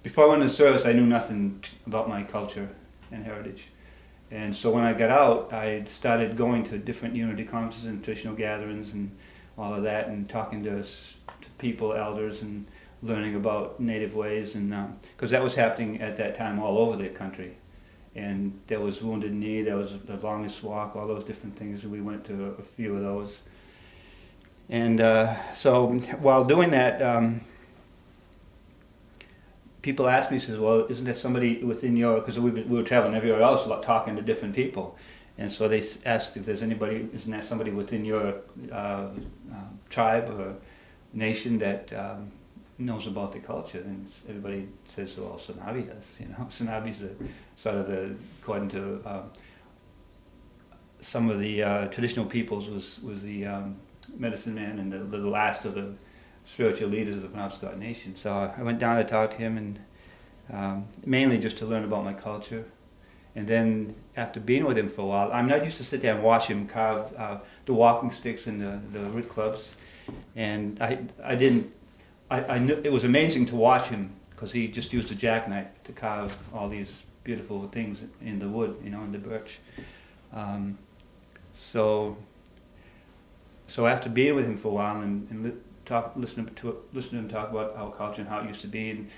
before I went into service, I knew nothing about my culture and heritage. And so when I got out, I started going to different unity conferences and traditional gatherings and all of that, and talking to people, elders, and learning about native ways, and because that was happening at that time all over the country. And there was Wounded Knee, there was the Longest Walk, all those different things, and we went to a few of those. And so while doing that, people asked me, says, well, isn't there somebody within your, because we were traveling everywhere else talking to different people, and so they asked if there's anybody, isn't there somebody within your tribe or nation that knows about the culture? And everybody says, well, Sanabi does, you know. Sanabi's sort of the, according to some of the traditional peoples, was the medicine man and the last of the spiritual leaders of the Penobscot Nation. So I went down to talk to him, and mainly just to learn about my culture. And then after being with him for a while, I mean, I used to sit there and watch him carve the walking sticks and the root clubs. And I knew it was amazing to watch him, because he just used a jackknife to carve all these beautiful things in the wood, you know, in the birch. So after being with him for a while and listening to him talk about our culture and how it used to be, and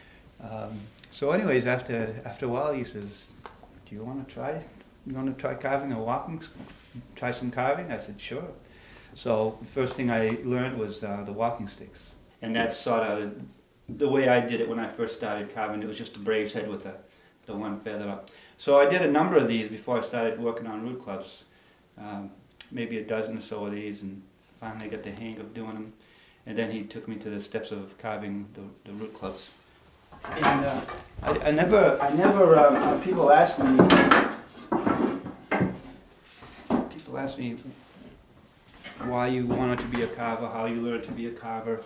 so anyways, after a while, he says, "Do you want to try? You want to try carving or walking? Try some carving?" I said, "Sure." So the first thing I learned was the walking sticks, and that's sort of the way I did it when I first started carving. It was just a brave's head with the one feather up. So I did a number of these before I started working on root clubs, maybe a dozen or so of these, and finally got the hang of doing them. And then he took me to the steps of carving the root clubs. And I never. People ask me why you wanted to be a carver, how you learned to be a carver.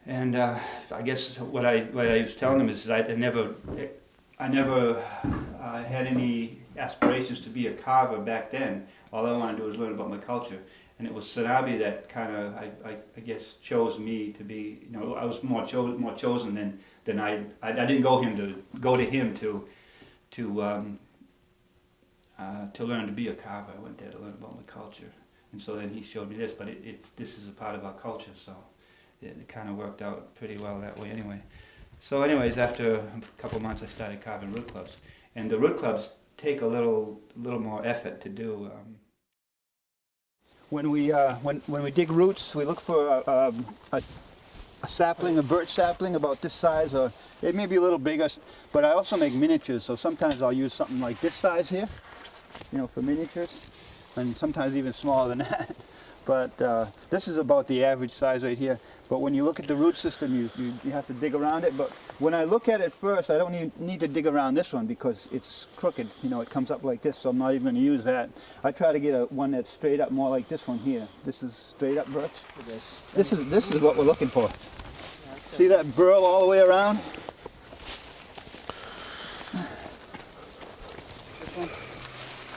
And I guess what I was telling them is I never had any aspirations to be a carver back then. All I wanted to do was learn about my culture. And it was Sanabi that kind of, I guess, chose me to be, you know, I was more chosen than I didn't go to him to learn to be a carver. I went there to learn about my culture. And so then he showed me this, but this is a part of our culture, so it kind of worked out pretty well that way anyway. So anyways, after a couple of months I started carving root clubs. And the root clubs take a little more effort to do. When we dig roots, we look for a sapling, a birch sapling about this size, or it may be a little bigger, but I also make miniatures, so sometimes I'll use something like this size here, you know, for miniatures, and sometimes even smaller than that. But this is about the average size right here. But when you look at the root system, you have to dig around it. But when I look at it first, I don't need to dig around this one because it's crooked. You know, it comes up like this, so I'm not even going to use that. I try to get one that's straight up, more like this one here. This is straight up birch. This is what we're looking for. See that burl all the way around?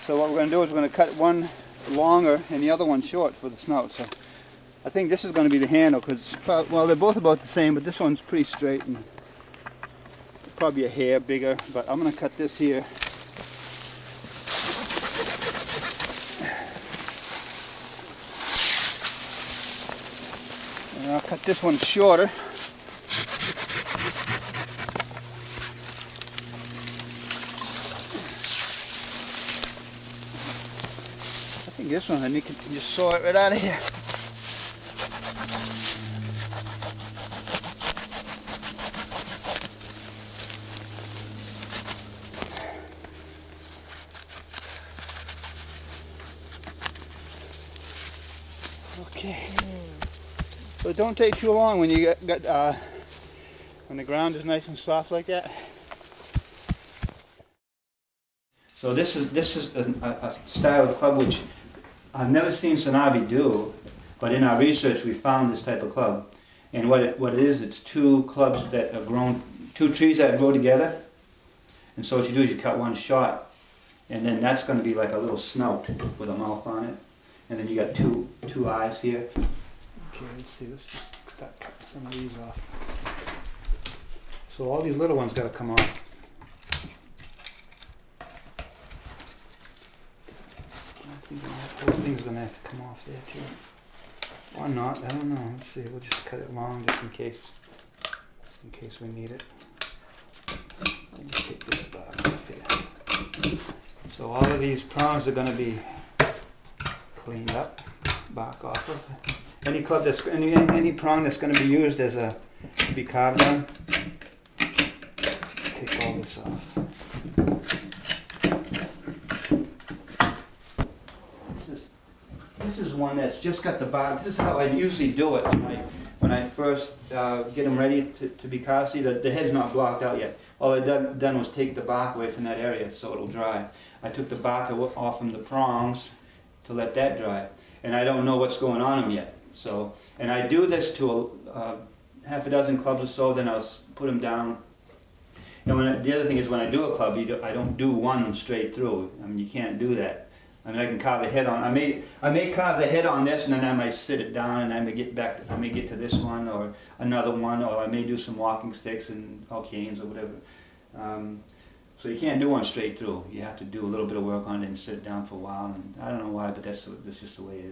So what we're going to do is we're going to cut one longer and the other one short for the snout. So I think this is going to be the handle, because well, they're both about the same, but this one's pretty straight and probably a hair bigger. But I'm going to cut this here. And I'll cut this one shorter. This one, and you can just saw it right out of here. Okay. So it don't take too long when you got when the ground is nice and soft like that. So this is a style of club which I've never seen Sanabi do, but in our research we found this type of club. And what it is, it's two clubs that have grown, two trees that grow together. And so what you do is you cut one short, and then that's going to be like a little snout with a mouth on it. And then you got two eyes here. Okay, let's see, let's just start cutting some of these off. So all these little ones got to come off. I think the whole thing's going to have to come off there too. Or not, I don't know. Let's see, we'll just cut it long just in case we need it. I'll just take this bark off here. So all of these prongs are going to be cleaned up, bark off of. Any club that's any prong that's going to be used as to be carved on, take all this off. This is one that's just got the bark. This is how I usually do it when I first get them ready to be carved. See, the head's not blocked out yet. All I done was take the bark away from that area so it'll dry. I took the bark off from the prongs to let that dry, and I don't know what's going on them yet. So, and I do this to half a dozen clubs or so. Then I'll put them down. And the other thing is, when I do a club, I don't do one straight through. I mean, you can't do that. I mean, I can carve the head on. I may carve the head on this, and then I might sit it down, and I may get to this one or another one, or I may do some walking sticks and canes or whatever. So you can't do one straight through. You have to do a little bit of work on it and sit it down for a while. And I don't know why, but that's just the way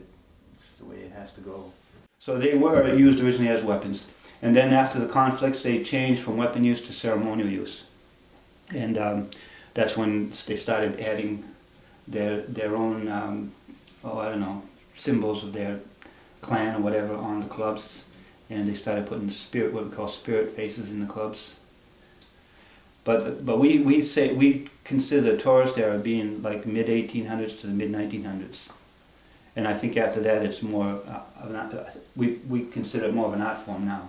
it has to go. So they were used originally as weapons, and then after the conflicts, they changed from weapon use to ceremonial use, and that's when they started adding their own, I don't know, symbols of their clan or whatever on the clubs, and they started putting what we call spirit faces in the clubs. But we consider the tourist era being like mid 1800s to the mid 1900s, and I think after that it's more we consider it more of an art form now.